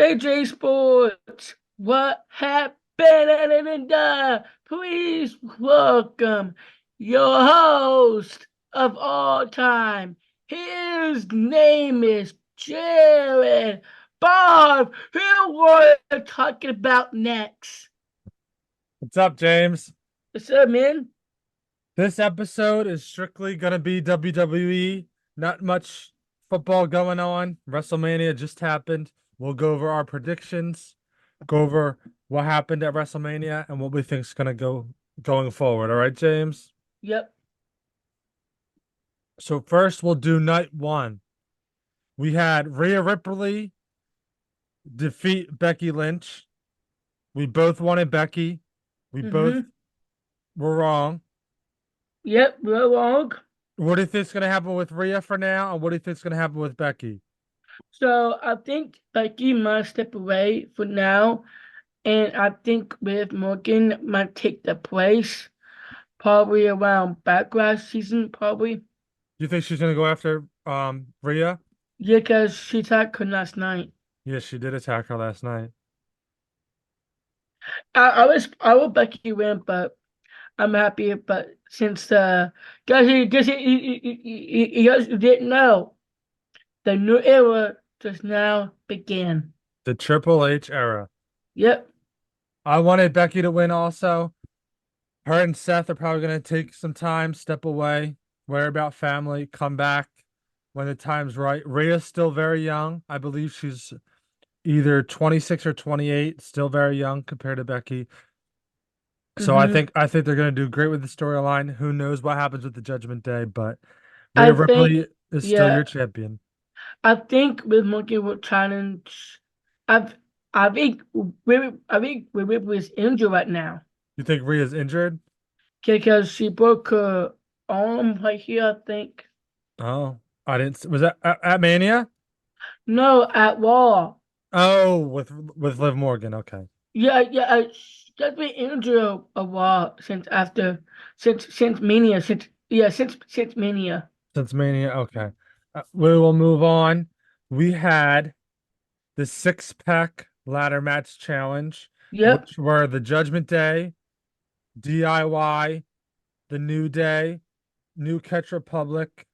AJ Sports, what happened? And please welcome your host of all time. His name is Jared Bob. Who we're talking about next? What's up, James? What's up, man? This episode is strictly gonna be WWE. Not much football going on. WrestleMania just happened. We'll go over our predictions, go over what happened at WrestleMania and what we think is gonna go going forward. All right, James? Yep. So first we'll do night one. We had Rhea Ripley defeat Becky Lynch. We both wanted Becky. We both Mm-hmm. were wrong. Yep, we're wrong. What do you think's gonna happen with Rhea for now, and what do you think's gonna happen with Becky? So I think Becky must step away for now, and I think Liv Morgan might take the place. Probably around backlash season, probably. Do you think she's gonna go after Rhea? Yeah, because she attacked her last night. Yes, she did attack her last night. I will Becky win, but I'm happy. But since guys, you guys didn't know, the new era just now began. The Triple H era. Yep. I wanted Becky to win also. Her and Seth are probably gonna take some time, step away, worry about family, come back when the time's right. Rhea's still very young. I believe she's either 26 or 28, still very young compared to Becky. So I Hmm. think I think they're gonna do great with the storyline. Who knows what happens with the Judgment Day, but Rhea I think, Ripley is still yeah, your champion. I think with Monkey will challenge. I've, I think Ripley was injured right now You think Rhea's injured? because she broke her arm right here, I think. Oh, I didn't. Was that at Mania? No, at Raw. Oh, with Liv Morgan. Okay, Yeah. She's been injured a while since Mania. Since Mania. since Mania. Okay, we will move on. We had the six pack ladder match challenge, Yep. which were the Judgment Day, DIY, the New Day, New Catch Republic,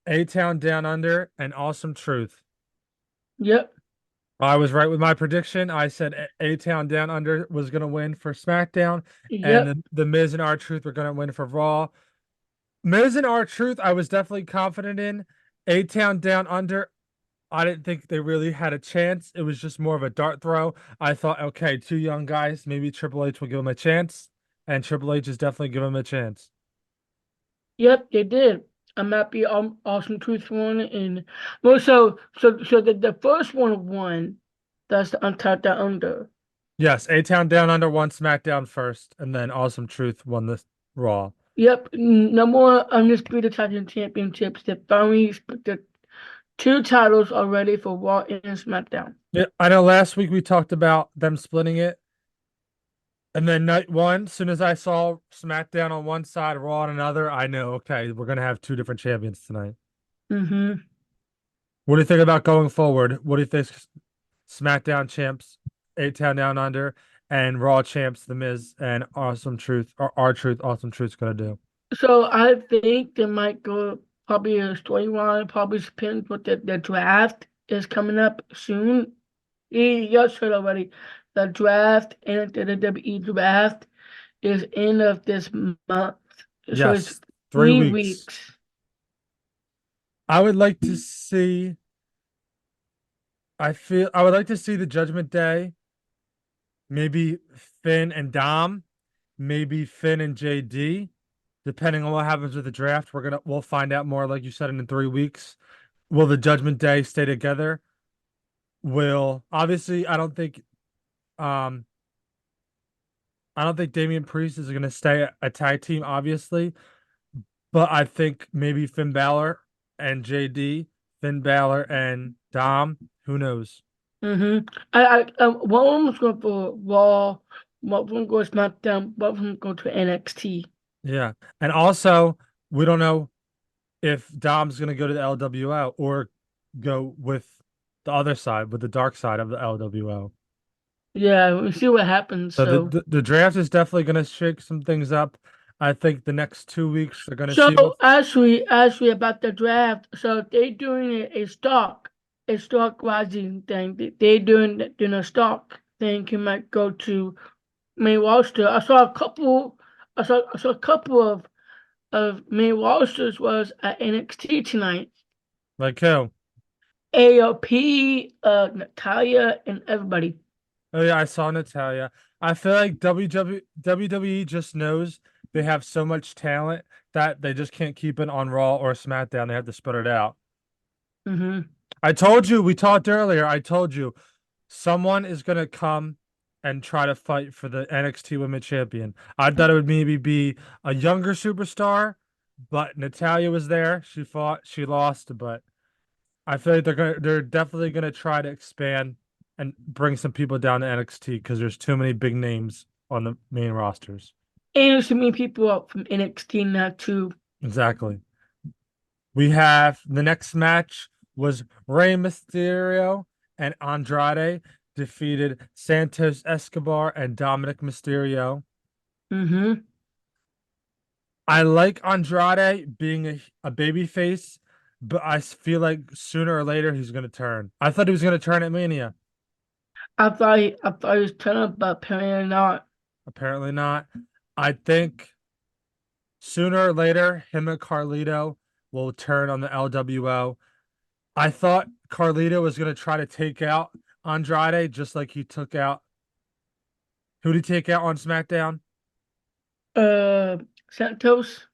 A Town Down Under, and Awesome Truth. Yep. I was right with my prediction. I said A Town Down Under was going to win for SmackDown, and Yep. the Miz and R-Truth were going to win for Raw. Miz and R-Truth, I was definitely confident in. A Town Down Under, I didn't think they really had a chance. It was just more of a dart throw. I thought, okay, two young guys, maybe Triple H will give them a chance, and Triple H is definitely giving them a chance. Yep. They did. I'm happy. Awesome Truth won, and well, so the first one won. That's the Untied Down Under. Yes, A Town Down Under won SmackDown first, and then Awesome Truth won the Raw. Yep. No more Undisputed Titan Championships. They finally split the two titles already for Raw and SmackDown. Yeah, I know last week we talked about them splitting it. And then night one, as soon as I saw SmackDown on one side, Raw on another, I know, okay, we're gonna have two different champions tonight. Mm-hmm. What do you think about going forward? What do you think SmackDown champs, Eight Town Down Under, and Raw champs, The Miz and Awesome Truth, or R-Truth, Awesome Truth's gonna do? So I think they might go probably a storyline, probably depends what the draft is coming up soon. You guys heard already. The draft and the WWE draft is end of this month. So it's Yes, 3 weeks. 3 weeks. I would like to see. I would like to see the Judgment Day. Maybe Finn and Dom. Maybe Finn and JD. Depending on what happens with the draft, we'll find out more, like you said, in 3 weeks. Will the Judgment Day stay together? Will obviously um I don't think Damian Priest is gonna stay a tag team, obviously, but I think maybe Finn Balor and JD, Finn Balor and Dom, who knows? Mm-hmm. One was going for Raw, one was going to SmackDown, one was going to NXT. Yeah. And also, we don't know if Dom's gonna go to the LWO or go with the other side, with the dark side of the LWO. Yeah, we see what happens. So the, So, the, the draft is definitely going to shake some things up. I think the next 2 weeks they're going to so see what's actually about the draft. So they doing a stock rising thing. They doing a stock thing. You might go to main roster. I saw a couple of main rosters was at NXT tonight. like who? AOP, Natalia, and everybody. Oh yeah, I saw Natalia. I feel like WWE just knows they have so much talent that they just can't keep it on Raw or SmackDown. They have to spread it out. Hmm. I told you, we talked earlier. I told you someone is gonna come and try to fight for the NXT Women's Champion. I thought it would maybe be a younger superstar, but Natalia was there. She fought, she lost, but I feel like they're definitely gonna try to expand and bring some people down to NXT because there's too many big names on the main rosters. And there's so many people up from NXT now too. Exactly. We have the next match was Rey Mysterio and Andrade defeated Santos Escobar and Dominic Mysterio. Hmm. I like Andrade being a baby face, but I feel like sooner or later he's going to turn. I thought he was going to turn at Mania. I thought he was turning, but apparently not. Apparently not. I think sooner or later him and Carlito will turn on the LWO. I thought Carlito was going to try to take out Andrade just like he took out. Who did he take out on SmackDown? Uh, Santos,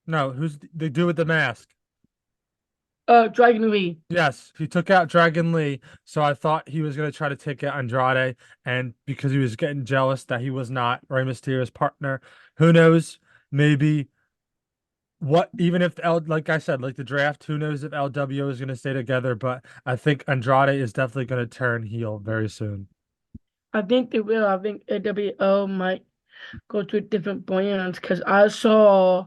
No, who's the dude with the mask? Dragon Lee. Yes, he took out Dragon Lee. So I thought he was going to try to take out Andrade. And because he was getting jealous that he was not Rey Mysterio's partner, who knows? Maybe what, even if like I said, like the draft, who knows if LWO is going to stay together. But I think Andrade is definitely going to turn heel very soon. I think they will. I think AWO might go to different brands because I saw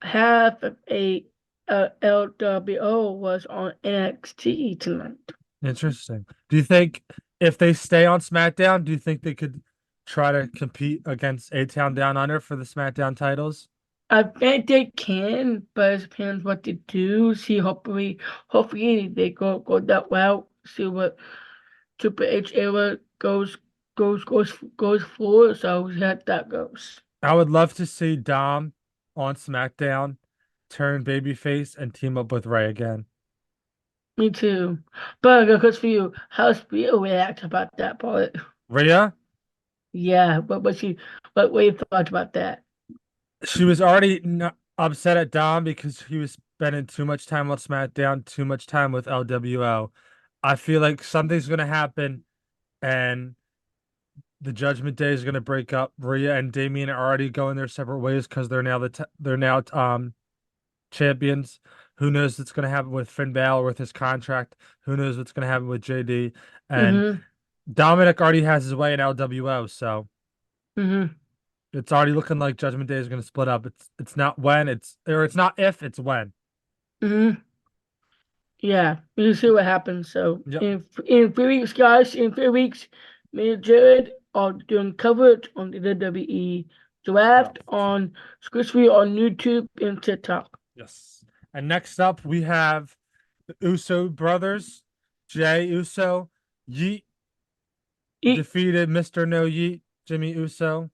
half of a LWO was on NXT tonight. Interesting. Do you think if they stay on SmackDown, do you think they could try to compete against A-Town Down Under for the SmackDown titles? I think they can, but it depends what they do. See, hopefully they go that route. See what Triple H era goes for. So see how that goes. I would love to see Dom on SmackDown turn babyface and team up with Ray again. Me too. But because for you, how's Rhea react about that part? Rhea, Yeah, what you thought about that? she was already upset at Dom because he was spending too much time on SmackDown, too much time with LWO. I feel like something's going to happen and the Judgment Day is going to break up. Rhea and Damien are already going their separate ways because they're now champions. Who knows what's going to happen with Finn Balor with his contract? Who knows what's going to happen with JD? And Mm-hmm. Dominic already has his way in LWO, so Mm-hmm. it's already looking like Judgment Day is going to split up. It's not when, it's not if, it's when. Mm-hmm. Yeah, we'll see what happens. So Yep. in 3 weeks, guys, in 3 weeks, me and Jared are doing coverage on the WWE draft on exclusively on YouTube and TikTok. Yes. And next up, we have the Uso brothers, Jay Uso, Yeet E- defeated Mr. No Yeet, Jimmy Uso.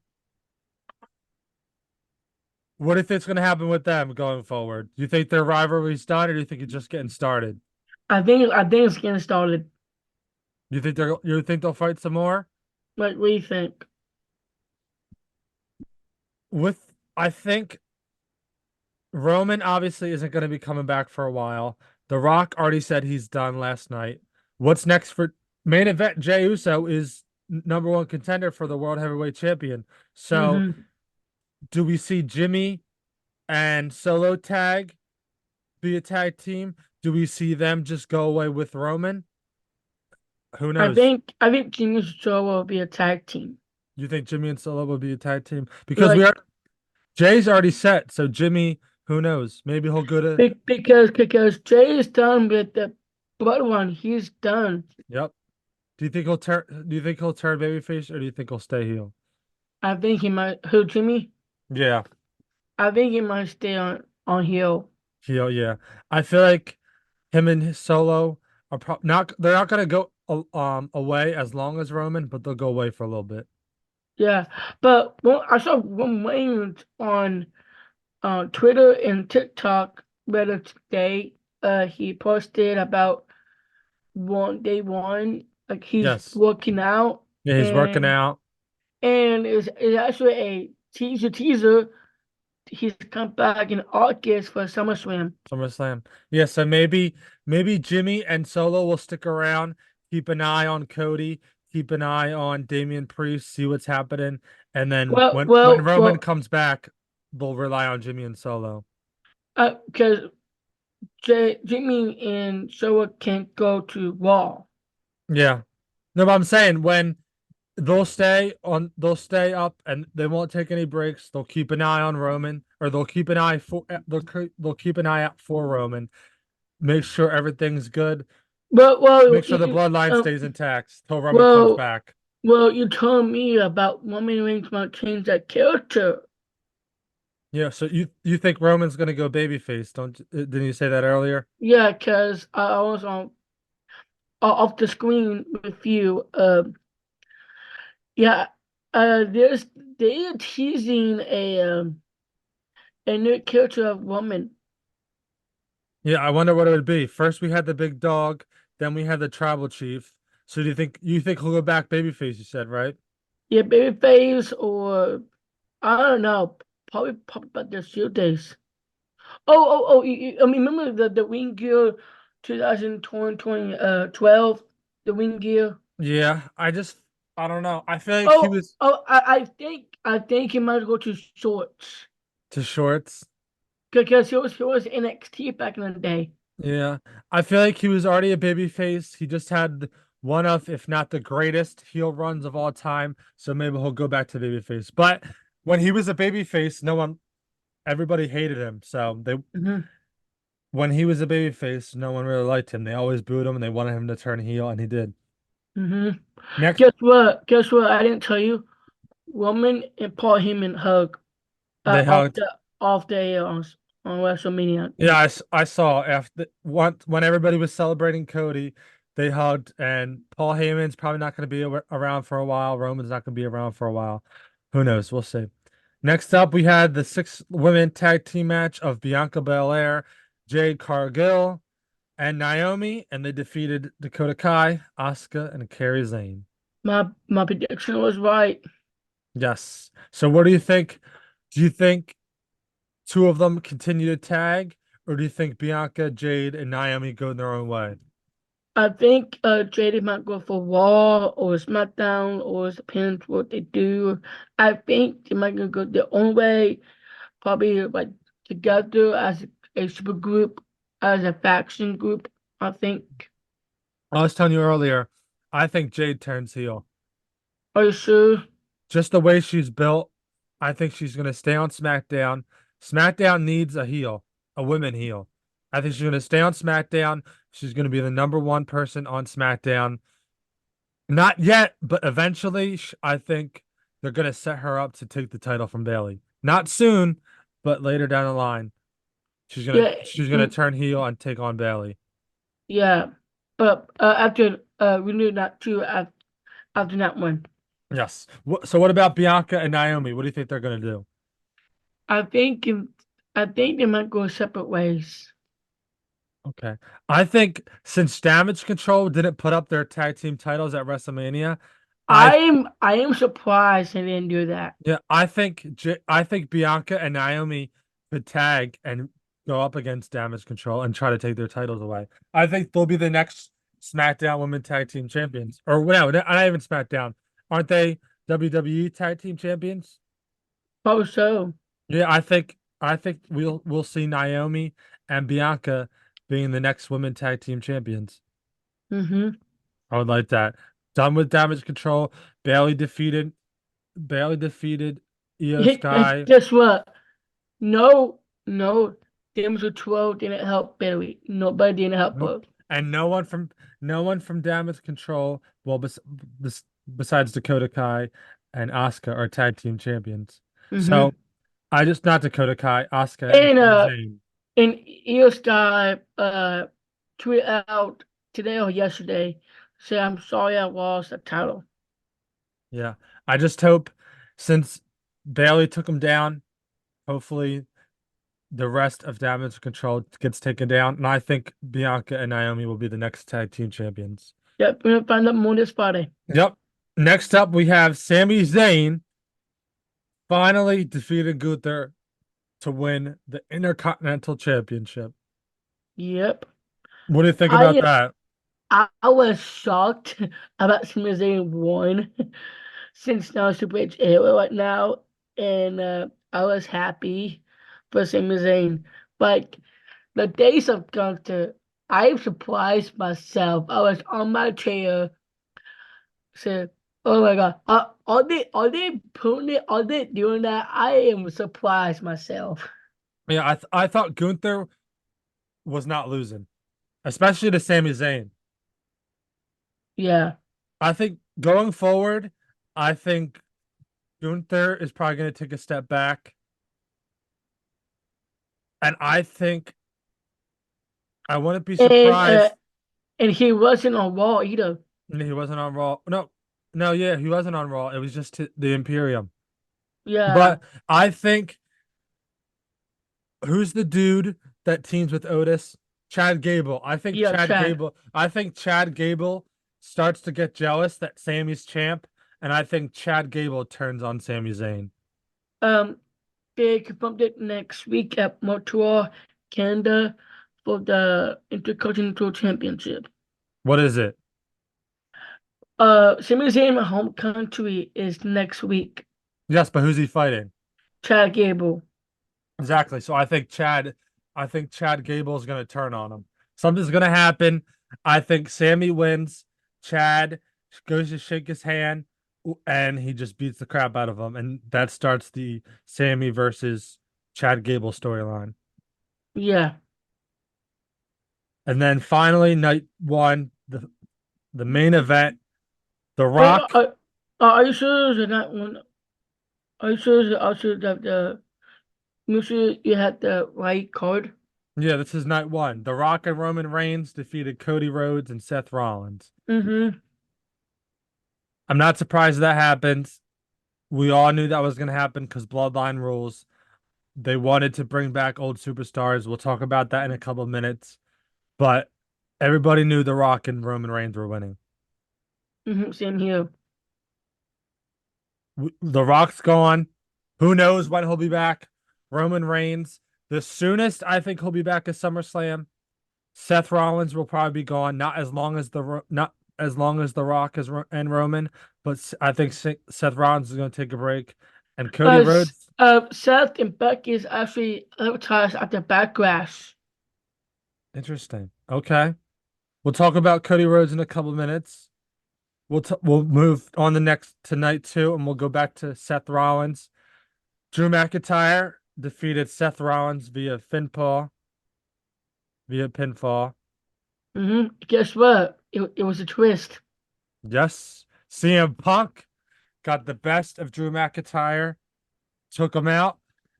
What do you think's going to happen with them going forward? Do you think their rivalry's done, or do you think it's just getting started? I think it's getting started. You think they'll fight some more? What do you think? With I think Roman obviously isn't going to be coming back for a while. The Rock already said he's done last night. What's next for main event? Jey Uso is number one contender for the World Heavyweight Champion. So, Mm-hmm. do we see Jimmy and Solo tag be a tag team? Do we see them just go away with Roman? Who knows? I think Jimmy Joe will be a tag team. You think Jimmy and Solo will be a tag team? Because Like Jay's already set. So Jimmy, who knows? Maybe he'll go to because Jay is done with the Bloodline, he's done. Yep. Do you think he'll turn babyface or do you think he'll stay heel? I think he might. Who, Jimmy? Yeah, I think he might stay on heel. heel, yeah. I feel like him and his Solo are not they're not gonna go away as long as Roman, but they'll go away for a little bit. Yeah, but I saw one Wayne on Twitter and TikTok later today. He posted about day one, like he's Yes. working out, Yeah, he's working and out. it's actually a teaser. He's come back in August for SummerSlam. SummerSlam. Yeah, so maybe Jimmy and Solo will stick around, keep an eye on Cody, keep an eye on Damian Priest, see what's happening, and then Well, when well, Roman well, comes back, they'll rely on Jimmy and Solo. because Jimmy and Showa can't go to Raw. Yeah. No, but I'm saying when they'll stay up and they won't take any breaks. They'll keep an eye on Roman, or they'll keep an eye out for Roman. Make sure everything's good. But Make sure the bloodline stays intact till Roman comes well, back. well, you told me about Roman Reigns might change that character. Yeah, so you think Roman's gonna go babyface? Don't didn't you say that earlier? Yeah, because I was on off the screen with you. Yeah, there's they are teasing a new character of woman. Yeah, I wonder what it would be. First we had the big dog, then we had the tribal chief. So do you think he'll go back babyface? You said right? Yeah, babyface or I don't know. Probably about their few days. I mean, remember the Wing Gear 2020, 12, the Wing Gear. Yeah, I don't know. I feel like he was I think he might go to shorts to shorts. because he was NXT back in the day. Yeah, I feel like he was already a babyface. He just had one of, if not the greatest heel runs of all time. So maybe he'll go back to babyface. But when he was a babyface, everybody hated him. Hmm. When he was a babyface, no one really liked him. They always booed him and they wanted him to turn heel, and he did. Hmm. Next, Guess what? I didn't tell you. Roman and Paul Heyman hug they off hugged. the on WrestleMania Yeah, night. I saw after when everybody was celebrating Cody, they hugged, and Paul Heyman's probably not going to be around for a while. Roman's not going to be around for a while. Who knows? We'll see. Next up, we had the six women tag team match of Bianca Belair, Jade Cargill, and Naomi, and they defeated Dakota Kai, Asuka, and Kairi Sane. My prediction was right. Yes. So what do you think? Do you think two of them continue to tag, or do you think Bianca, Jade, and Naomi go their own way? I think JD might go for Raw or SmackDown or it depends what they do. I think they might go their own way, probably like together as a super group, as a faction group. I think. I was telling you earlier, I think Jade turns heel. Are you sure? Just the way she's built, I think she's going to stay on SmackDown. SmackDown needs a heel, a women heel. I think she's going to stay on SmackDown. She's going to be the number one person on SmackDown. Not yet, but eventually, I think they're going to set her up to take the title from Bayley. Not soon, but later down the line, Yeah, she's gonna turn heel and take on Bayley. yeah. But after we knew that too after that one. Yes. So what about Bianca and Naomi? What do you think they're gonna do? I think I think they might go separate ways. Okay. I think since Damage Control didn't put up their tag team titles at WrestleMania, I I am surprised they didn't do that. yeah, I think Bianca and Naomi could tag and go up against Damage Control and try to take their titles away. I think they'll be the next SmackDown Women Tag Team Champions. Or whatever, not even SmackDown. Aren't they WWE Tag Team Champions? Oh, so. Yeah, I think we'll see Naomi and Bianca being the next Women Tag Team Champions. Mm-hmm. I would like that. Done with Damage Control. Bailey defeated Bailey defeated Io Sky. Guess what? No, no. Damage Control didn't help Bailey. Nobody didn't help Nope. her. and no one from Damage Control, well, besides Dakota Kai and Asuka are tag team champions. Mm-hmm. So I just not Dakota Kai, Asuka, and And Zayn. and Io Sky tweeted out today or yesterday, say I'm sorry I lost the title. Yeah, I just hope since Bailey took him down, hopefully the rest of Damage Control gets taken down, and I think Bianca and Naomi will be the next tag team champions. Yep, we're gonna find out more this Friday. Yep. Next up, we have Sami Zayn finally defeated Gunther to win the Intercontinental Championship. Yep. What do you think about I that? I was shocked about Sami Zayn won since now Super H era right now, and I was happy for Sami Zayn. But the days of Gunther, I surprised myself. I was on my chair, said, "Oh my God, are they putting it? Are they doing that?" I am surprised myself. Yeah, I thought Gunther was not losing, especially to Sami Zayn. Yeah, I think going forward, I think Gunther is probably going to take a step back, and I think I wouldn't be and surprised. he wasn't on Raw either. He wasn't on Raw. No, no, yeah, he wasn't on Raw. It was just the Imperium. Yeah, But I think who's the dude that teams with Otis? Chad Gable. yeah, Chad. I think Chad Gable starts to get jealous that Sammy's champ, and I think Chad Gable turns on Sami Zayn. Um, they confirmed it next week at Montreal, Canada, for the Intercontinental Championship. What is it? Sami Zayn home country is next week. Yes, but who's he fighting? Chad Gable. Exactly. So I think Chad Gable is going to turn on him. Something's going to happen. I think Sammy wins. Chad goes to shake his hand, and he just beats the crap out of him, and that starts the Sammy versus Chad Gable storyline. Yeah. And then finally, night one, the main event, The Wait, Rock. are you sure they're not one? Are you sure that also that make sure you had the right card? Yeah, this is night one. The Rock and Roman Reigns defeated Cody Rhodes and Seth Rollins. Mm-hmm. I'm not surprised that happens. We all knew that was going to happen because Bloodline rules. They wanted to bring back old superstars. We'll talk about that in a couple of minutes. But everybody knew The Rock and Roman Reigns were winning. Mm-hmm. Same here. The Rock's gone. Who knows when he'll be back? Roman Reigns. The soonest I think he'll be back is SummerSlam. Seth Rollins will probably be gone. Not as long as The Rock is and Roman, but I think Seth Rollins is going to take a break. And Cody Rhodes. Seth and Becky is actually advertised at the Backlash. Interesting. Okay. We'll talk about Cody Rhodes in a couple of minutes. We'll move on the next tonight too, and we'll go back to Seth Rollins. Drew McIntyre defeated Seth Rollins via pinfall. Mm-hmm. Guess what? It was a twist. Yes, CM Punk got the best of Drew McIntyre, took him out,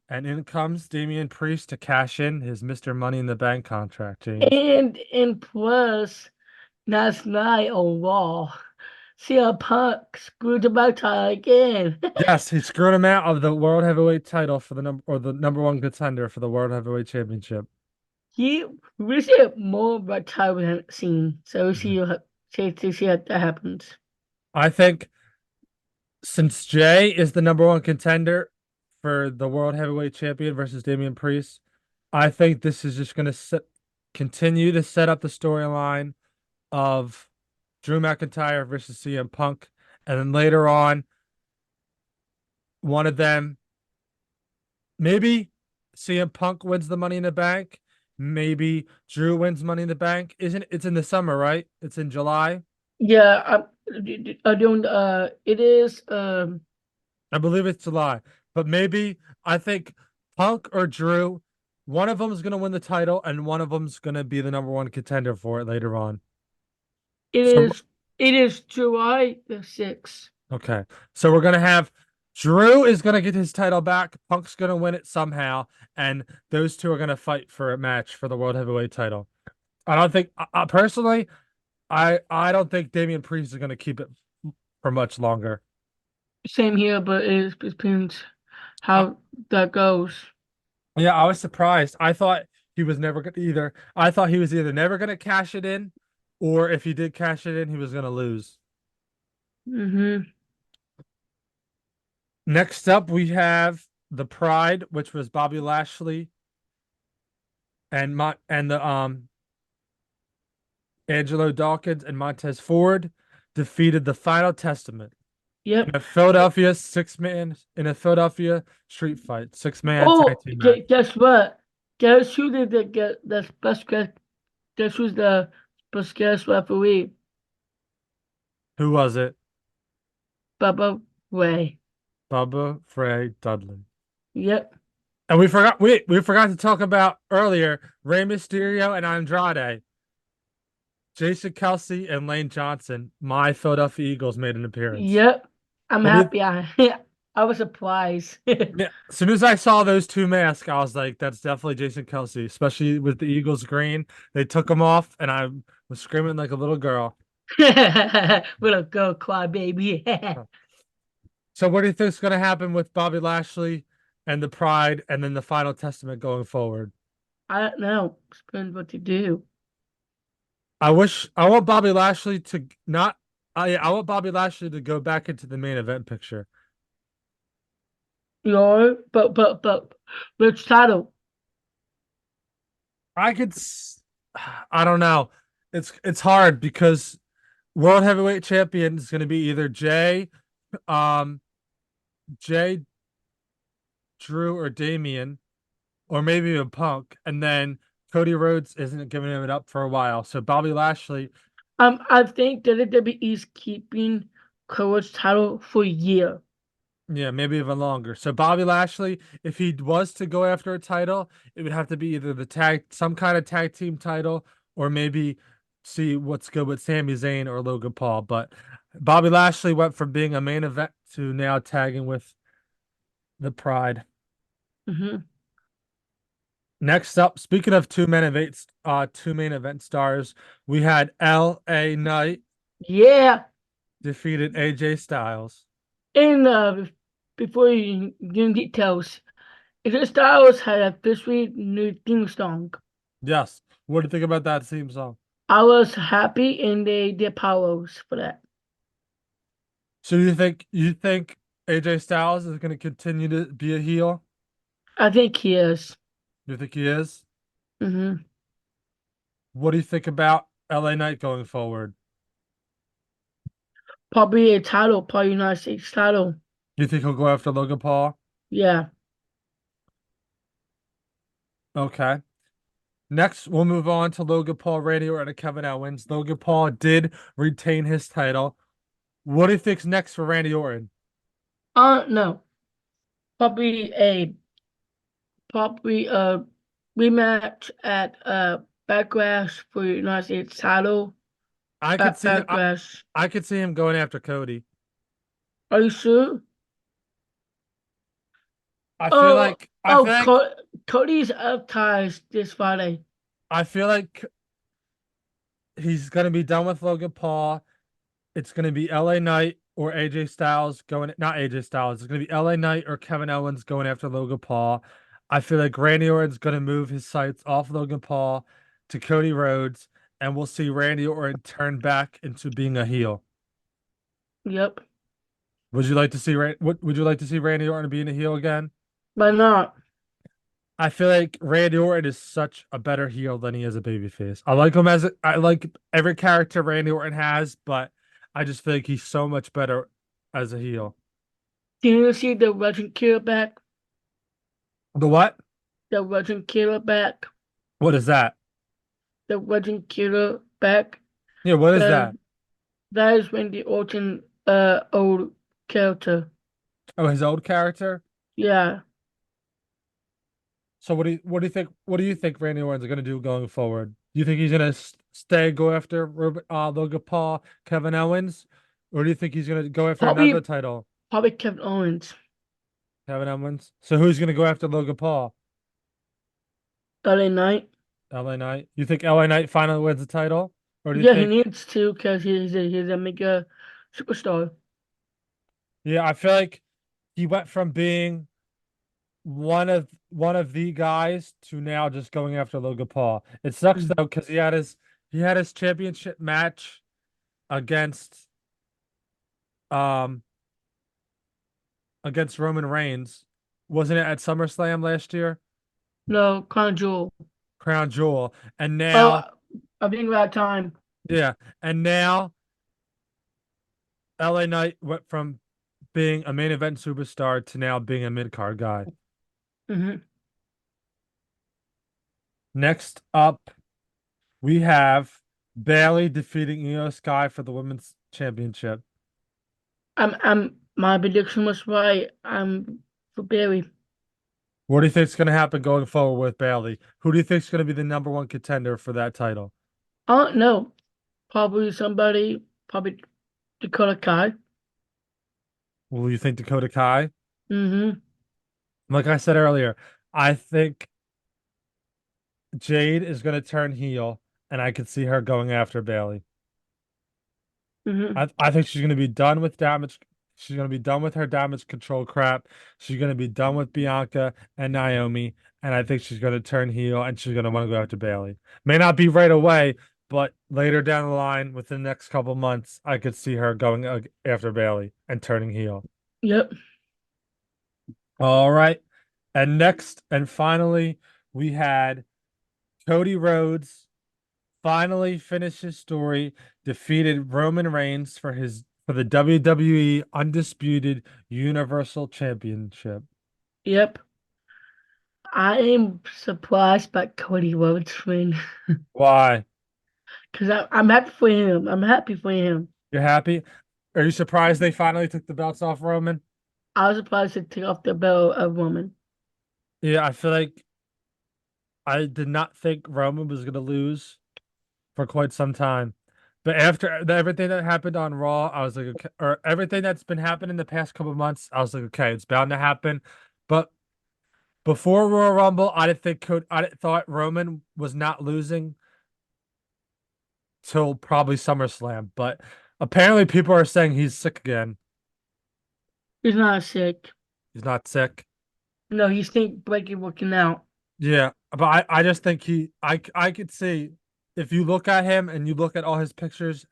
and in comes Damian Priest to cash in his Mr. Money in the Bank contract, James. And plus, last night on Raw, CM Punk screwed the back tie again. Yes, he screwed him out of the World Heavyweight title for the number one contender for the World Heavyweight Championship. He we should have more back tie we haven't seen. So we Mhm. see how that happens. I think since Jay is the number one contender for the World Heavyweight Champion versus Damian Priest, I think this is just going to continue to set up the storyline of Drew McIntyre versus CM Punk. And then later on, one of them, maybe CM Punk wins the Money in the Bank. Maybe Drew wins Money in the Bank. Isn't it's in the summer, right? It's in July. Yeah, I don't. It is. I believe it's July. But maybe I think Punk or Drew. One of them is going to win the title, and one of them's going to be the number one contender for it later on. It So is it is July the 6th. okay, so we're going to have Drew is going to get his title back. Punk's going to win it somehow, and those two are going to fight for a match for the world heavyweight title. I don't think, personally, I don't think Damian Priest is going to keep it for much longer. Same here, but it depends Uh, how that goes. yeah, I was surprised. I thought he was never going to either. I thought he was either never going to cash it in, or if he did cash it in, he was going to lose. Hmm. Next up, we have the Pride, which was Bobby Lashley and the Angelo Dawkins and Montez Ford defeated the Final Testament Yep. in a Philadelphia street fight, 6-man tag Oh, team match. guess what? Guess who did the get the best guess? Guess who's the best guest referee? Who was it? Bubba Ray. Bubba Frey Dudley. Yep. And we forgot to talk about earlier Rey Mysterio and Andrade. Jason Kelsey and Lane Johnson, my Philadelphia Eagles, made an appearance. Yep. I'm What do you happy. I was surprised. Yeah, as soon as I saw those two masks, I was like, that's definitely Jason Kelsey, especially with the Eagles green. They took them off, and I was screaming like a little girl. Little girl cry baby. So, what do you think is going to happen with Bobby Lashley and the Pride, and then the Final Testament going forward? I don't know. Depends what you do. I want Bobby Lashley to not. I want Bobby Lashley to go back into the main event picture. You know, but which title? I could, I don't know. It's hard because World Heavyweight Champion is going to be either um, Jay, Drew, or Damian, or maybe even Punk, and then Cody Rhodes isn't giving him it up for a while. So Bobby Lashley, I think WWE is keeping Coach's title for a year. yeah, maybe even longer. So Bobby Lashley, if he was to go after a title, it would have to be either some kind of tag team title, or maybe see what's good with Sami Zayn or Logan Paul. But Bobby Lashley went from being a main event to now tagging with the Pride. Hmm. Next up, speaking of two main event stars, we had L.A. Knight Yeah, defeated AJ Styles. and before you get in details, AJ Styles had a officially new theme song. Yes. What do you think about that theme song? I was happy, and they did powers for that. So you think AJ Styles is going to continue to be a heel? I think he is. You think he is? Hmm. What do you think about LA Knight going forward? Probably a title, probably United States title. Do you think he'll go after Logan Paul? Yeah. Okay. Next, we'll move on to Logan Paul, Randy Orton, and Kevin Owens. Logan Paul did retain his title. What do you think's next for Randy Orton? No. Probably a probably a rematch at Backlash for United States title. I could see Backlash. I could see him going after Cody. Are you sure? Oh, I feel like Cody's advertised this Friday. I feel like he's gonna be done with Logan Paul. It's gonna be LA Knight or AJ Styles going, not AJ Styles. It's gonna be LA Knight or Kevin Owens going after Logan Paul. I feel like Randy Orton's gonna move his sights off Logan Paul to Cody Rhodes, and we'll see Randy Orton turn back into being a heel. Yep. Would you like to see Randy Orton being a heel again? But not. I feel like Randy Orton is such a better heel than he is a babyface. I like every character Randy Orton has, but I just feel like he's so much better as a heel. Can you see the Legend Killer back? The what? The Legend Killer back. What is that? The Legend Killer back. Yeah, what is The that? That is Randy Orton old character. Oh, his old character? Yeah. So what do you think Randy Orton's going to do going forward? Do you think he's going to stay go after Logan Paul, Kevin Owens, or do you think he's going to go after another Probably, title, probably Kevin Owens. Kevin Owens? So who's going to go after Logan Paul? LA Knight. LA Knight. You think LA Knight finally wins the title, or do you Yeah, he think? needs to because he's a mega superstar. Yeah, I feel like he went from being one of the guys to now just going after Logan Paul. It sucks Mm. though because he had his championship match against um against Roman Reigns. Wasn't it at SummerSlam last year? No, Crown Jewel. Crown Jewel. And Oh, now, I think about time. yeah, and now LA Knight went from being a main event superstar to now being a mid-card guy. Hmm. Next up, we have Bailey defeating Io Sky for the women's championship. My prediction was right. I'm for Barry. What do you think is going to happen going forward with Bailey? Who do you think is going to be the number one contender for that title? Oh no, probably somebody, probably Dakota Kai. Will you think Dakota Kai? Mm-hmm. Like I said earlier, I think Jade is going to turn heel, and I could see her going after Bailey. Mm-hmm. I think she's going to be done with damage. She's going to be done with her damage control crap. She's going to be done with Bianca and Naomi, and I think she's going to turn heel, and she's going to want to go after Bailey. May not be right away, but later down the line, within the next couple months, I could see her going after Bailey and turning heel. Yep. All right. And next and finally, we had Cody Rhodes finally finished his story, defeated Roman Reigns for the WWE Undisputed Universal Championship. Yep. I am surprised by Cody Rhodes win Why? because I'm happy for him. I'm happy for him. You're happy? Are you surprised they finally took the belts off Roman? I was surprised to take off the belt of woman. Yeah, I feel like I did not think Roman was going to lose for quite some time. But after everything that happened on Raw, I was like, okay, or everything that's been happening the past couple months, I was like, okay, it's bound to happen. But before Royal Rumble, I didn't thought Roman was not losing till probably SummerSlam. But apparently, people are saying he's sick again. He's not sick. He's not sick. No, he's think breaking working out. Yeah, but I just think I could see if you look at him and you look at all his pictures,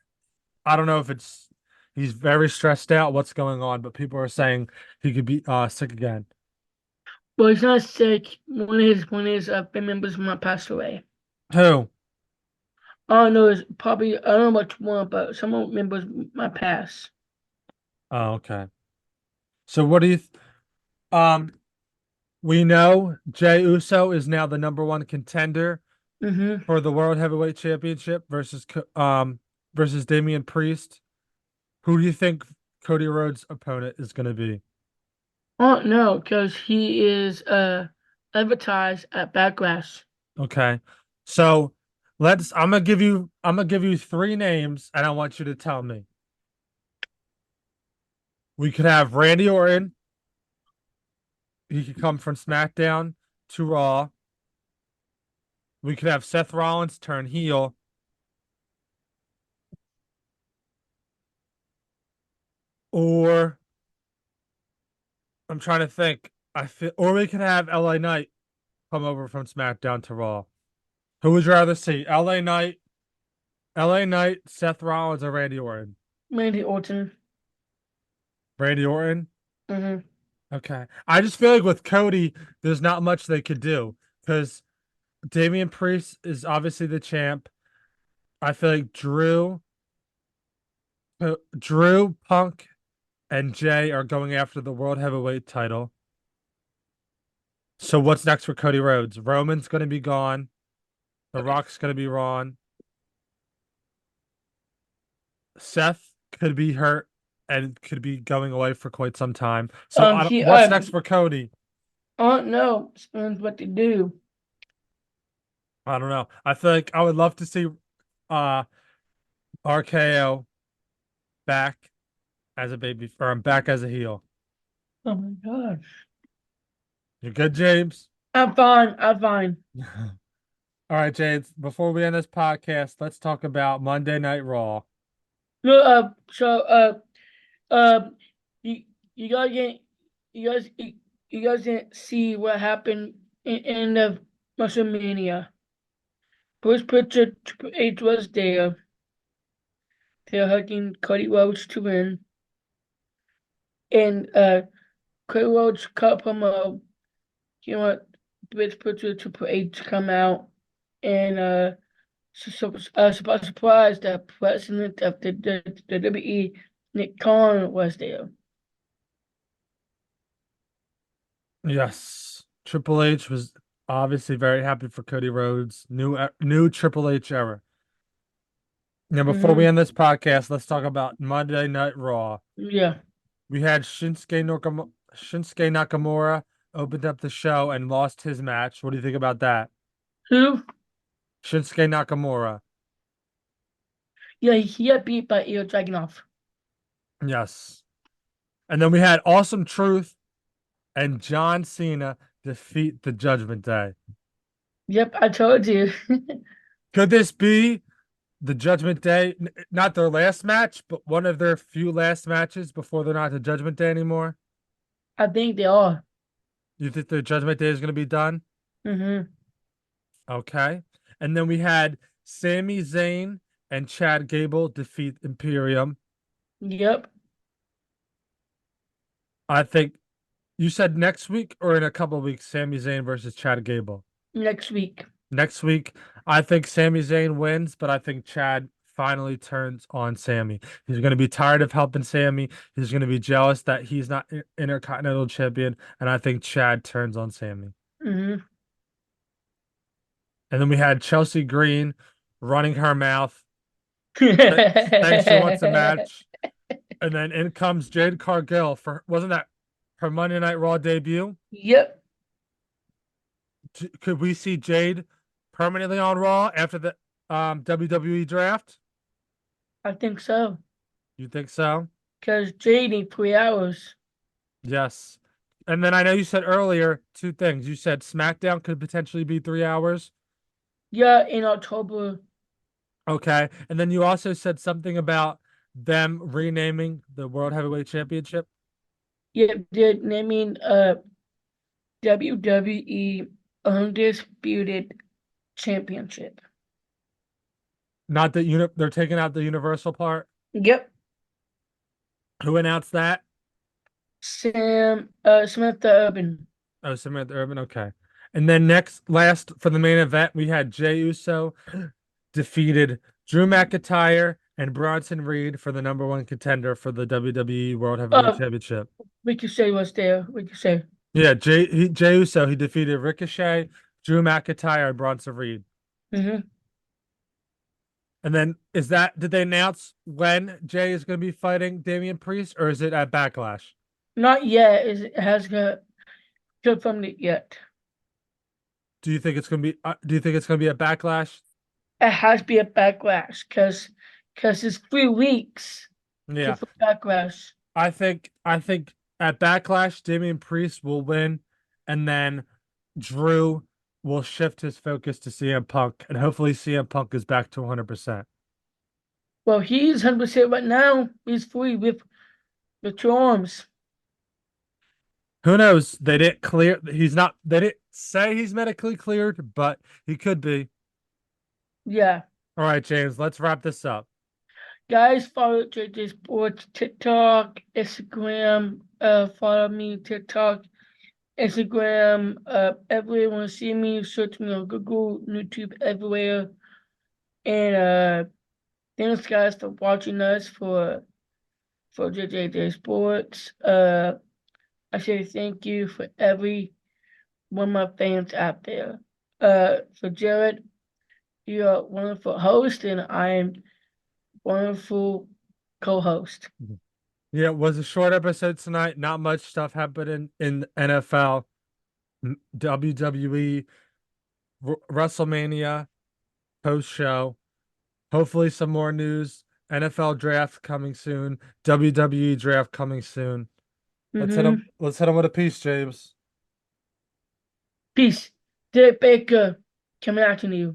I don't know if it's he's very stressed out, what's going on, but people are saying he could be sick again. Well, he's not sick. One of his family members might pass away. Who? Oh no, it's probably I don't know which one, but some members might pass. Oh, okay. So what do you um we know Jey Uso is now the number one contender Mm-hmm. for the World Heavyweight Championship versus Damian Priest. Who do you think Cody Rhodes' opponent is going to be? Oh no, because he is advertised at Backlash. Okay. So I'm gonna give you three names and I want you to tell me. We could have Randy Orton. He could come from SmackDown to Raw. We could have Seth Rollins turn heel, or I'm trying to think. Or we could have LA Knight come over from SmackDown to Raw. Who would you rather see? LA Knight, Seth Rollins, or Randy Orton? Randy Orton. Randy Orton? Mm-hmm. Okay. I just feel like with Cody, there's not much they could do because Damian Priest is obviously the champ. I feel like Drew, Punk, and Jay are going after the World Heavyweight title. So what's next for Cody Rhodes? Roman's going to be gone. The Rock's going to be gone. Seth could be hurt and could be going away for quite some time. So He what's next for Cody? I don't know. Depends what they do. I don't know. I feel like I would love to see uh RKO back as a baby, or I'm back as a heel. Oh my gosh. You good, James? I'm fine. I'm fine. All right, James. Before we end this podcast, let's talk about Monday Night Raw. No, uh, you you guys didn't you guys didn't see what happened in the WrestleMania. Bruce Pritchard Triple H was there. They're hugging Cody Rhodes to win, and Cody Rhodes cut promo. You know what? Bruce Pritchard Triple H come out and surprise, the president of the WWE, Nick Khan, was there. Yes, Triple H was obviously very happy for Cody Rhodes. New Triple H era. Now, before we Hmm. end this podcast, let's talk about Monday Night Raw. Yeah. We had Shinsuke Nakamura opened up the show and lost his match. What do you think about that? Who? Shinsuke Nakamura. Yeah, he got beat by Ilya Dragunov. Yes. And then we had Awesome Truth and John Cena defeat the Judgment Day. Yep, I told you. Could this be the Judgment Day? Not their last match, but one of their few last matches before they're not the Judgment Day anymore? I think they are. You think the Judgment Day is going to be done? Hmm. Okay. And then we had Sami Zayn and Chad Gable defeat Imperium. Yep, I think you said next week or in a couple of weeks, Sami Zayn versus Chad Gable. next week. Next week, I think Sami Zayn wins, but I think Chad finally turns on Sami. He's going to be tired of helping Sami. He's going to be jealous that he's not Intercontinental Champion, and I think Chad turns on Sami. Hmm. And then we had Chelsea Green running her mouth, saying she wants a match. And then in comes Jade Cargill for wasn't that her Monday Night Raw debut? Yep, Could we see Jade permanently on Raw after the WWE draft? I think so. You think so? Because Jade need 3 hours. Yes. And then I know you said earlier two things. You said SmackDown could potentially be 3 hours. Yeah, in October. Okay. And then you also said something about them renaming the World Heavyweight Championship. Yep, they're naming WWE Undisputed Championship. Not that they're taking out the Universal part. Yep, Who announced that? Samantha Urban. Oh, Samantha Urban. Okay. And then last for the main event, we had Jey Uso defeated Drew McIntyre and Bronson Reed for the number one contender for the WWE World Heavyweight Uh, Championship. Ricochet was there. Ricochet. Yeah, Jey Uso, he defeated Ricochet, Drew McIntyre, and Bronson Reed. Hmm. And then did they announce when Jay is going to be fighting Damian Priest, or is it at Backlash? Not yet. It has got confirmed it yet. Do you think it's going to be? Do you think it's going to be a Backlash? It has to be a backlash because it's 3 weeks Yeah, for backlash. I think at Backlash, Damian Priest will win, and then Drew will shift his focus to CM Punk, and hopefully CM Punk is back to 100%. Well, he's 100% right now. He's free with 2 arms. Who knows? They didn't clear. He's not. They didn't say he's medically cleared, but he could be. Yeah. All right, James. Let's wrap this up. Guys, follow JJ Sports TikTok, Instagram. Follow me TikTok, Instagram. Everyone see me. Search me on Google, YouTube, everywhere. And thanks guys for watching us for JJ Sports. I say thank you for every one of my fans out there. For Jared, you're a wonderful host, and I am wonderful co-host. Yeah, it was a short episode tonight. Not much stuff happened in NFL. WWE WrestleMania post show. Hopefully, some more news. NFL draft coming soon. WWE draft coming soon. Let's hit Mm-hmm. him. Let's hit him with a piece, James. Peace. Derek Baker coming out to you.